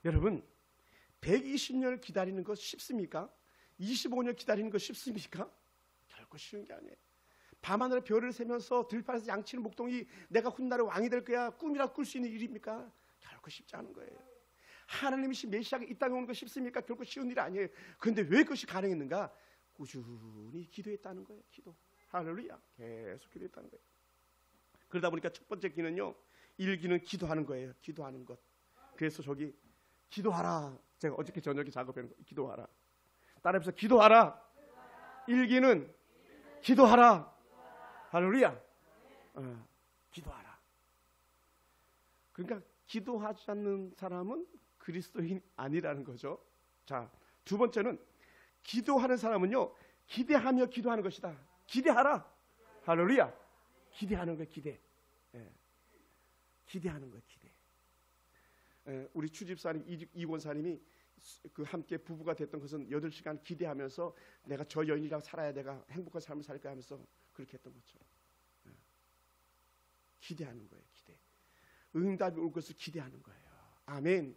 여러분 120년을 기다리는 것 쉽습니까? 25년 기다리는 것 쉽습니까? 결코 쉬운 게 아니에요. 밤하늘에 별을 세면서 들판에서 양치는 목동이 내가 훗날에 왕이 될 거야 꿈이라 꿀 수 있는 일입니까? 결코 쉽지 않은 거예요. 하나님이 메시아가 이 땅에 오는 거 쉽습니까? 결코 쉬운 일이 아니에요. 그런데 왜 그것이 가능했는가? 꾸준히 기도했다는 거예요. 기도. 할렐루야. 계속 기도했다는 거예요. 그러다 보니까 첫 번째 기는요, 1기는 기도하는 거예요. 기도하는 것. 그래서 저기 기도하라. 제가 어저께 저녁에 작업해놓은 거 기도하라. 따라해서 기도하라. 1기는 기도하라. 할렐루야. 기도하라. 그러니까 기도하지 않는 사람은 그리스도인 아니라는 거죠. 자, 두 번째는 기도하는 사람은요, 기대하며 기도하는 것이다. 기대하라. 할렐루야. 기대하는 거예요. 기대. 기대하는 거예요. 기대. 우리 추집사님 이권사님이 그 함께 부부가 됐던 것은 8시간 기대하면서 내가 저 여인이랑 살아야 내가 행복한 삶을 살 거야 하면서 그렇게 했던 것처럼 기대하는 거예요. 기대. 응답이 올 것을 기대하는 거예요. 아멘.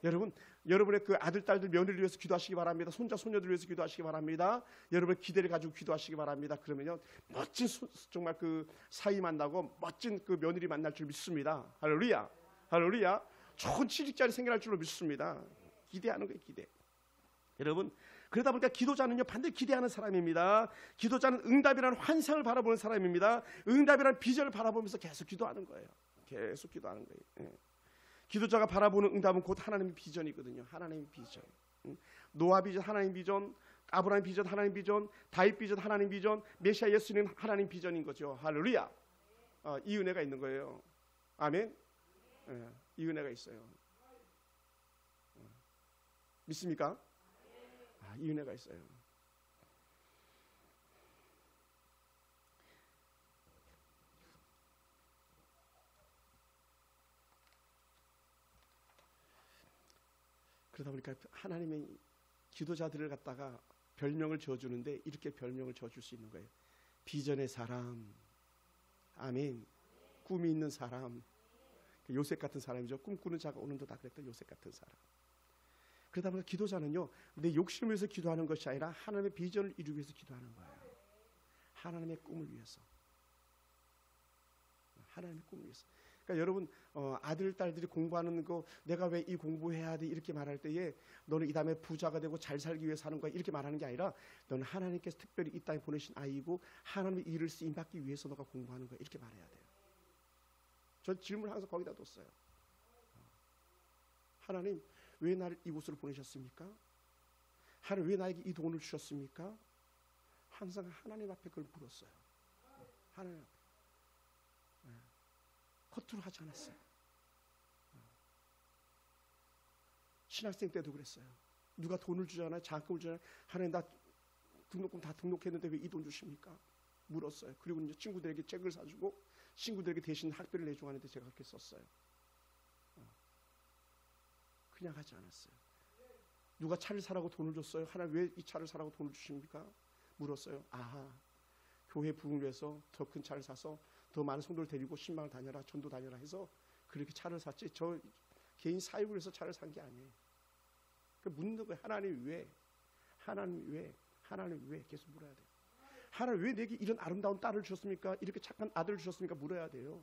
여러분, 여러분의 그 아들, 딸들, 며느리를 위해서 기도하시기 바랍니다. 손자, 손녀들을 위해서 기도하시기 바랍니다. 여러분의 기대를 가지고 기도하시기 바랍니다. 그러면요, 멋진 정말 그 사위 만나고 멋진 그 며느리 만날 줄 믿습니다. 할렐루야. 할렐루야. 좋은 취직자리 생겨날 줄로 믿습니다. 기대하는 거예요. 기대. 여러분, 그러다 보니까 기도자는요 반드시 기대하는 사람입니다. 기도자는 응답이라는 환상을 바라보는 사람입니다. 응답이라는 비전을 바라보면서 계속 기도하는 거예요. 계속 기도하는 거예요. 기도자가 바라보는 응답은 곧 하나님의 비전이거든요. 하나님의 비전. 노아 비전 하나님 비전, 아브라함 비전 하나님 비전, 다윗 비전 하나님 비전, 메시아 예수님 하나님 비전인 거죠. 할렐루야. 이 은혜가 있는 거예요. 아멘. 이 은혜가 있어요. 믿습니까? 이 은혜가 있어요. 그러다 보니까 하나님의 기도자들을 갖다가 별명을 지어주는데 이렇게 별명을 지어줄 수 있는 거예요. 비전의 사람. 아멘. 꿈이 있는 사람. 요셉 같은 사람이죠. 꿈꾸는 자가 오는도 다 그랬던 요셉 같은 사람. 그러다 보니까 기도자는요, 내 욕심을 위해서 기도하는 것이 아니라 하나님의 비전을 이루기 위해서 기도하는 거예요. 하나님의 꿈을 위해서. 하나님의 꿈을 위해서. 그러니까 여러분, 아들, 딸들이 공부하는 거 내가 왜 이 공부해야 돼 이렇게 말할 때에 너는 이 다음에 부자가 되고 잘 살기 위해서 하는 거야 이렇게 말하는 게 아니라 너는 하나님께서 특별히 이 땅에 보내신 아이고 하나님의 일을 쓰임받기 위해서 너가 공부하는 거야 이렇게 말해야 돼요. 저 질문을 항상 거기다 뒀어요. 하나님 왜 나를 이곳으로 보내셨습니까? 하나님 왜 나에게 이 돈을 주셨습니까? 항상 하나님 앞에 그걸 물었어요. 하나님 앞에. 허투루 하지 않았어요. 신학생 때도 그랬어요. 누가 돈을 주잖아요. 장학금을 주잖아요. 하나님 나 등록금 다 등록했는데 왜 이 돈 주십니까? 물었어요. 그리고 이제 친구들에게 책을 사주고 친구들에게 대신 학비를 내주고 하는데 제가 그렇게 썼어요. 그냥 하지 않았어요. 누가 차를 사라고 돈을 줬어요. 하나님 왜 이 차를 사라고 돈을 주십니까? 물었어요. 아하, 교회 부흥을 위해서 더 큰 차를 사서 더 많은 성도를 데리고 신방을 다녀라, 전도 다녀라 해서 그렇게 차를 샀지 저 개인 사역을 해서 차를 산 게 아니에요. 그 묻는 거예요. 하나님 왜? 하나님 왜? 하나님 왜? 계속 물어야 돼요. 하나님 왜 내게 이런 아름다운 딸을 주셨습니까? 이렇게 착한 아들을 주셨습니까? 물어야 돼요.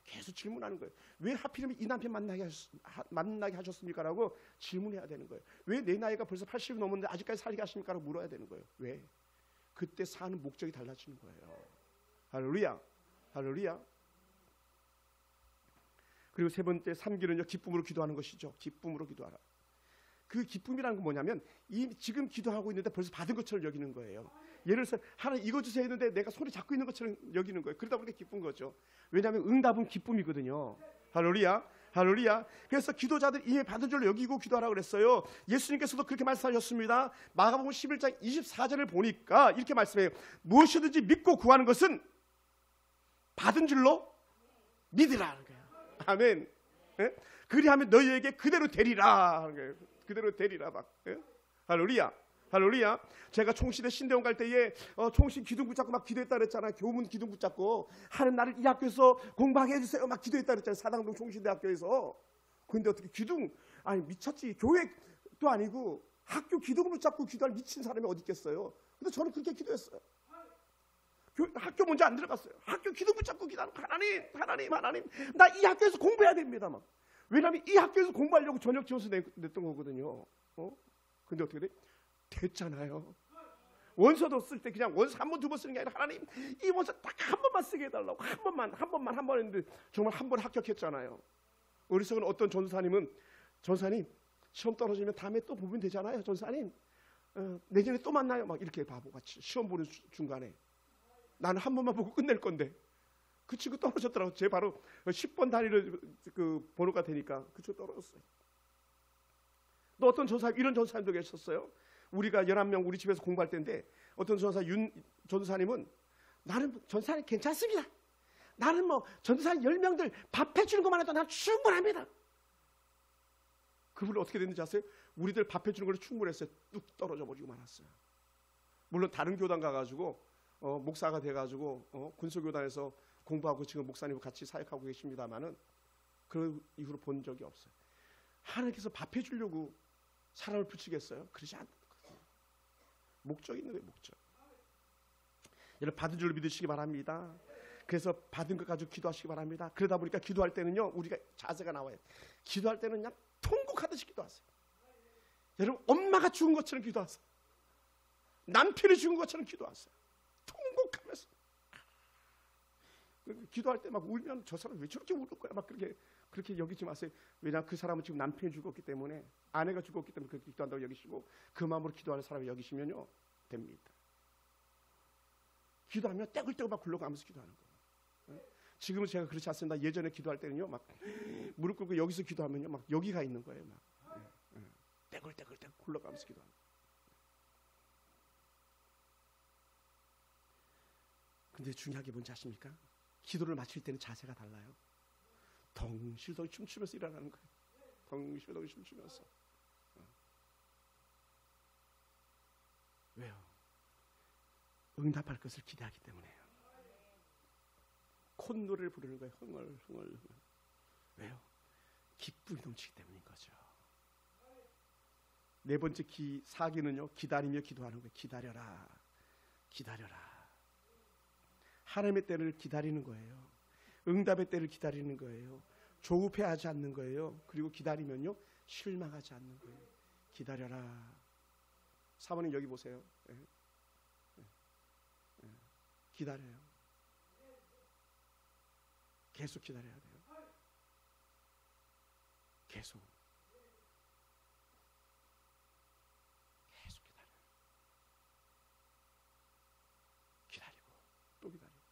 계속 질문하는 거예요. 왜 하필이면 이 남편 만나게 하셨습니까? 라고 질문해야 되는 거예요. 왜 내 나이가 벌써 80이 넘었는데 아직까지 살게 하십니까? 라고 물어야 되는 거예요. 왜? 그때 사는 목적이 달라지는 거예요. 할렐루야. 할렐루야. 그리고 세 번째 3기는요 기쁨으로 기도하는 것이죠. 기쁨으로 기도하라. 그 기쁨이라는 건 뭐냐면 지금 기도하고 있는데 벌써 받은 것처럼 여기는 거예요. 예를 들어서 하나님 이거 주세요 했는데 내가 손에 잡고 있는 것처럼 여기는 거예요. 그러다 보니까 기쁜 거죠. 왜냐하면 응답은 기쁨이거든요. 할렐루야. 할렐루야. 그래서 기도자들 이미 받은 줄로 여기고 기도하라고 그랬어요. 예수님께서도 그렇게 말씀하셨습니다. 마가복음 11장 24절을 보니까 이렇게 말씀해요. 무엇이든지 믿고 구하는 것은 받은 줄로 믿으라는 거예요. 아멘. 예? 그리하면 너희에게 그대로 되리라. 그대로 되리라 막. 예? 할렐루야. 할렐루야. 제가 총시대 신대원 갈 때에 총시 기둥 붙잡고 막 기도했다 그랬잖아요. 교문 기둥 붙잡고 하는 나를 이 학교에서 공부하게 해주세요 막 기도했다 그랬잖아요. 사당동 총시대학교에서. 근데 어떻게 기둥, 아니 미쳤지. 교회도 아니고 학교 기둥 붙잡고 기도할 미친 사람이 어디 있겠어요. 근데 저는 그렇게 기도했어요. 학교 먼저 안 들어갔어요. 학교 기둥 붙잡고 기도하는 하나님 나 이 학교에서 공부해야 됩니다. 막. 왜냐하면 이 학교에서 공부하려고 저녁 지어서 냈던 거거든요. 근데 어떻게 돼? 됐잖아요. 원서도 쓸 때 그냥 원서 한 번 두 번 쓰는 게 아니라 하나님 이 원서 딱 한 번만 쓰게 해달라고 한 번 했는데 정말 한 번 합격했잖아요. 어리석은 어떤 전사님은 전사님 시험 떨어지면 다음에 또 보면 되잖아요. 전사님 내년에 또 만나요. 막 이렇게 바보같이 시험 보는 중간에 나는 한 번만 보고 끝낼 건데 그 친구 떨어졌더라고. 제 바로 10번 단위를 그 번호가 되니까 그 친구 떨어졌어요. 또 어떤 전사님 이런 전사님도 계셨어요. 우리가 11명 우리 집에서 공부할 때인데 어떤 전사 윤 전사님은 나는 전사님 괜찮습니다. 나는 뭐 전사님 10명들 밥 해주는 것만 해도 난 충분합니다. 그분은 어떻게 됐는지 아세요? 우리들 밥 해주는 걸로 충분했어요. 뚝 떨어져 버리고 말았어요. 물론 다른 교단 가가지고 목사가 돼가지고 군소교단에서 공부하고 지금 목사님과 같이 사역하고 계십니다만은 그 이후로 본 적이 없어요. 하나님께서 밥 해주려고 사람을 붙이겠어요? 그러지 않는 거예요. 목적이 있는 거예요. 목적. 여러분 받은 줄 믿으시기 바랍니다. 그래서 받은 것 가지고 기도하시기 바랍니다. 그러다 보니까 기도할 때는요 우리가 자세가 나와요. 기도할 때는 그냥 통곡하듯이 기도하세요. 여러분 엄마가 죽은 것처럼 기도하세요. 남편이 죽은 것처럼 기도하세요. 통곡하면서 기도할 때 막 울면 저 사람 왜 저렇게 우는 거야? 막 그렇게 여기지 마세요. 왜냐 그 사람은 지금 남편이 죽었기 때문에 아내가 죽었기 때문에 그렇게 기도한다고 여기시고 그 마음으로 기도하는 사람을 여기시면요 됩니다. 기도하면 떼굴떼굴 막 굴러가면서 기도하는 거예요. 지금은 제가 그렇지 않습니다. 예전에 기도할 때는요 막 무릎 꿇고 여기서 기도하면요 막 여기가 있는 거예요. 막 떼굴떼굴 굴러가면서 기도하는 거예요. 근데 중요한 게 뭔지 아십니까? 기도를 마칠 때는 자세가 달라요. 덩실덩실 춤추면서 일어나는 거예요. 덩실덩실 춤추면서. 왜요? 응답할 것을 기대하기 때문에요. 콧노래를 부르는 거예요. 흥얼. 왜요? 기쁨이 넘치기 때문인 거죠. 네 번째 사기는요. 기다리며 기도하는 거예요. 기다려라. 하나님의 때를 기다리는 거예요. 응답의 때를 기다리는 거예요. 조급해하지 않는 거예요. 그리고 기다리면요 실망하지 않는 거예요. 기다려라. 사모님 여기 보세요. 기다려요. 계속 기다려야 돼요. 계속 기다려요. 기다리고 또 기다리고.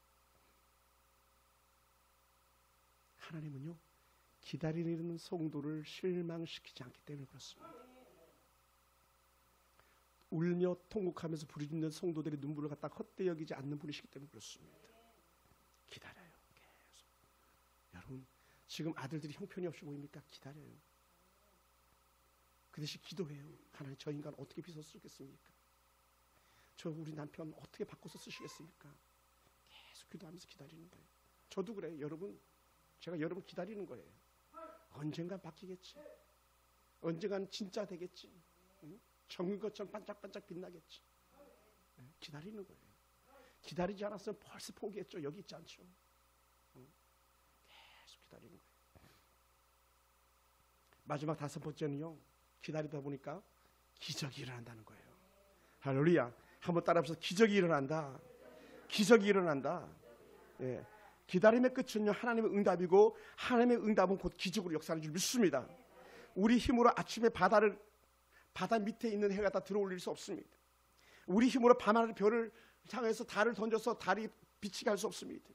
하나님은요 기다리는 성도를 실망시키지 않기 때문에 그렇습니다. 울며 통곡하면서 부르짖는 성도들의 눈물을 갖다 헛되이 여기지 않는 분이시기 때문에 그렇습니다. 기다려요. 계속. 여러분 지금 아들들이 형편이 없이 보입니까? 기다려요. 그 대신 기도해요. 하나님 저 인간 어떻게 빚어 쓰겠습니까? 저 우리 남편 어떻게 바꿔서 쓰시겠습니까? 계속 기도하면서 기다리는 거예요. 저도 그래요. 여러분 제가 여러분 기다리는 거예요. 언젠간 바뀌겠지. 언젠간 진짜 되겠지. 정인 것처럼 반짝반짝 빛나겠지. 기다리는 거예요. 기다리지 않았으면 벌써 포기했죠. 여기 있지 않죠. 계속 기다리는 거예요. 마지막 다섯 번째는요. 기다리다 보니까 기적이 일어난다는 거예요. 할렐루야. 한번 따라합시다. 기적이 일어난다. 기적이 일어난다. 예. 기다림의 끝은요 하나님의 응답이고 하나님의 응답은 곧 기적으로 역사하는 줄 믿습니다. 우리 힘으로 아침에 바다 밑에 있는 해가 다 들어올릴 수 없습니다. 우리 힘으로 밤하늘 별을 향해서 달을 던져서 달이 빛이 갈 수 없습니다.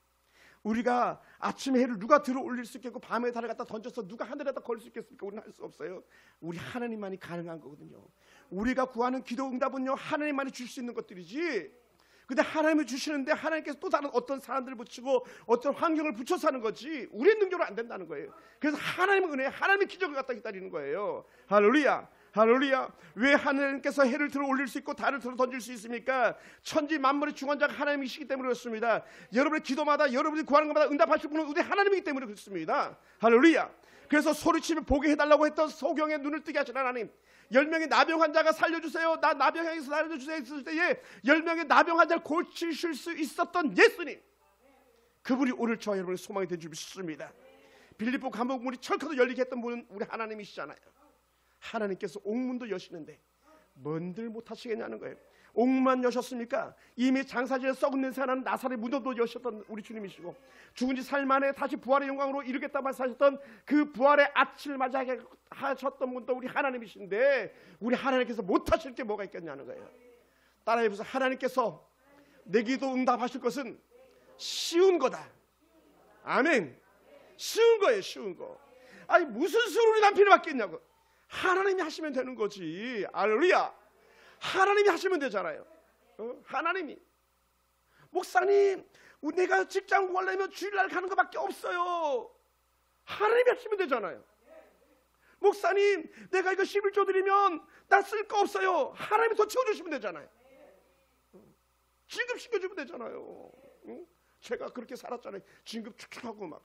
우리가 아침에 해를 누가 들어올릴 수 있겠고 밤에 달을 갖다 던져서 누가 하늘에다 걸 수 있겠습니까? 우리는 할 수 없어요. 우리 하나님만이 가능한 거거든요. 우리가 구하는 기도 응답은요 하나님만이 줄 수 있는 것들이지. 근데 하나님이 주시는데 하나님께서 또 다른 어떤 사람들을 붙이고 어떤 환경을 붙여서 하는 거지 우리의 능력으로 안 된다는 거예요. 그래서 하나님의 은혜, 하나님의 기적을 갖다 기다리는 거예요. 할렐루야. 할렐루야. 왜 하나님께서 해를 들어 올릴 수 있고 달을 들어 던질 수 있습니까? 천지 만물의 중원자가 하나님이시기 때문에 그렇습니다. 여러분의 기도마다, 여러분이 구하는 것마다 응답하실 분은 우리 하나님이기 때문에 그렇습니다. 할렐루야. 그래서 소리치며 보게 해달라고 했던 소경의 눈을 뜨게 하신 하나님, 10명의 나병 환자가 살려주세요, 나 나병에서 살려주세요 했을 때에 10명의 나병 환자를 고치실 수 있었던 예수님, 그분이 오늘 저와 여러분의 소망이 된 줄 믿습니다. 빌립보 감옥문이 철커도 열리게 했던 분은 우리 하나님이시잖아요. 하나님께서 옥문도 여시는데 뭔들 못하시겠냐는 거예요. 옥문만 여셨습니까? 이미 장사지에 썩은 냄새 나는 나사렛 무덤도 여셨던 우리 주님이시고, 죽은 지 사흘 만에 다시 부활의 영광으로 이루겠다 말씀하셨던 그 부활의 아침을 맞이하게 하셨던 분도 우리 하나님이신데, 우리 하나님께서 못하실 게 뭐가 있겠냐는 거예요. 따라해보세요. 하나님께서 내 기도 응답하실 것은 쉬운 거다. 아멘. 쉬운 거예요. 쉬운 거. 아니 무슨 수로 우리 남편이 받겠냐고. 하나님이 하시면 되는 거지. 할렐루야. 하나님이 하시면 되잖아요. 하나님이. 목사님, 내가 직장 구하려면 주일날 가는 것밖에 없어요. 하나님이 하시면 되잖아요. 목사님, 내가 이거 11조 드리면 나 쓸 거 없어요. 하나님이 더 채워주시면 되잖아요. 진급시켜주면 되잖아요. 제가 그렇게 살았잖아요. 진급 축축하고 막.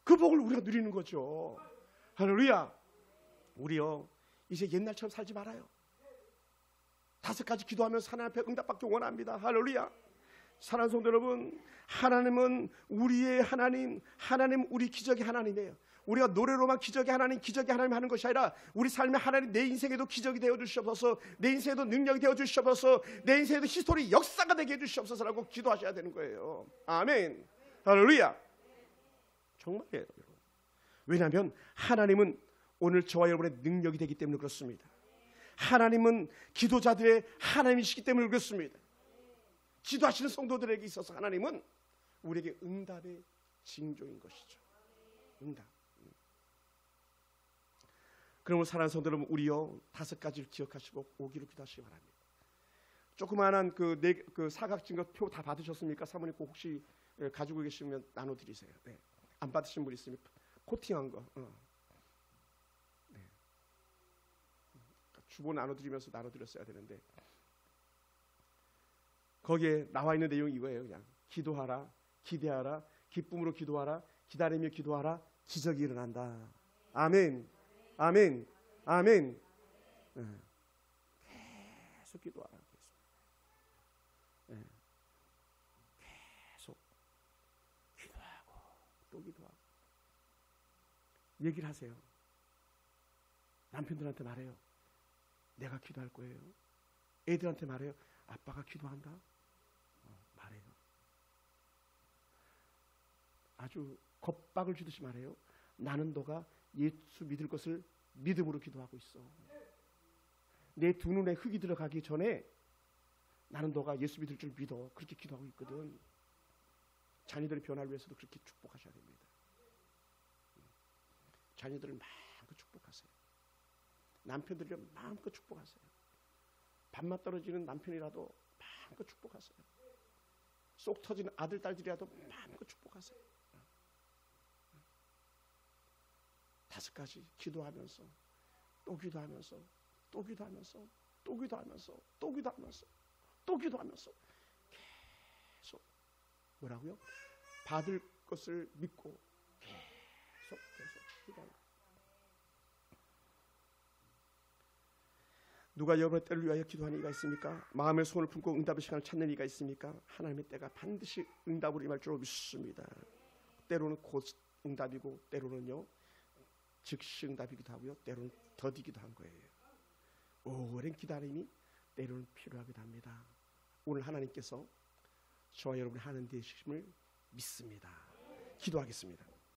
그 복을 우리가 누리는 거죠. 할렐루야. 우리요 이제 옛날처럼 살지 말아요. 5가지 기도하면서 하나님 앞에 응답받기 원합니다. 할렐루야. 사랑하는 성도 여러분, 하나님은 우리의 하나님, 하나님 우리 기적의 하나님이에요. 우리가 노래로만 기적의 하나님, 기적의 하나님 하는 것이 아니라 우리 삶의 하나님, 내 인생에도 기적이 되어 주시옵소서, 내 인생에도 능력이 되어 주시옵소서, 내 인생에도 히스토리 역사가 되게 해 주시옵소서라고 기도하셔야 되는 거예요. 아멘. 할렐루야. 정말이에요. 왜냐하면 하나님은 오늘 저와 여러분의 능력이 되기 때문에 그렇습니다. 하나님은 기도자들의 하나님이시기 때문에 그렇습니다. 기도하시는 성도들에게 있어서 하나님은 우리에게 응답의 징조인 것이죠. 응답. 그러면 사랑하는 성도 여러분, 우리요 5가지를 기억하시고 오기로 기도하시기 바랍니다. 조그마한 그 사각진 것 표 다 받으셨습니까? 사모님 꼭 혹시 가지고 계시면 나눠드리세요. 네. 안 받으신 분 있으면 코팅한 거. 네. 주보 나눠드리면서 나눠드렸어야 되는데, 거기에 나와 있는 내용이 이거예요. 그냥 기도하라, 기대하라, 기쁨으로 기도하라, 기다리며 기도하라, 기적이 일어난다. 아멘. 아멘. 아멘. 네. 계속 기도하라. 네. 계속 기도하고 또 기도하고. 얘기를 하세요. 남편들한테 말해요. 내가 기도할 거예요. 애들한테 말해요. 아빠가 기도한다. 말해요. 아주 겁박을 주듯이 말해요. 나는 너가 예수 믿을 것을 믿음으로 기도하고 있어. 내 두 눈에 흙이 들어가기 전에 나는 너가 예수 믿을 줄 믿어. 그렇게 기도하고 있거든. 자녀들의 변화를 위해서도 그렇게 축복하셔야 됩니다. 자녀들을 마음껏 축복하세요. 남편들을 마음껏 축복하세요. 밥맛 떨어지는 남편이라도 마음껏 축복하세요. 속 터지는 아들, 딸들이라도 마음껏 축복하세요. 5가지 기도하면서 또 기도하면서 또 기도하면서 또 기도하면서 또 기도하면서 또 기도하면서 계속 뭐라고요? 받을 것을 믿고 계속 기도하라. 누가 여러분의 때를 위하여 기도하는 이가 있습니까? 마음의 소원을 품고 응답의 시간을 찾는 이가 있습니까? 하나님의 때가 반드시 응답으로 임할 줄 믿습니다. 때로는 곧 응답이고 때로는요 즉시 응답이기도 하고요, 때로는 더디기도 한 거예요. 오랜 기다림이 때로는 필요하기도 합니다. 오늘 하나님께서 저와 여러분의 하나님 되심을 믿습니다. 기도하겠습니다.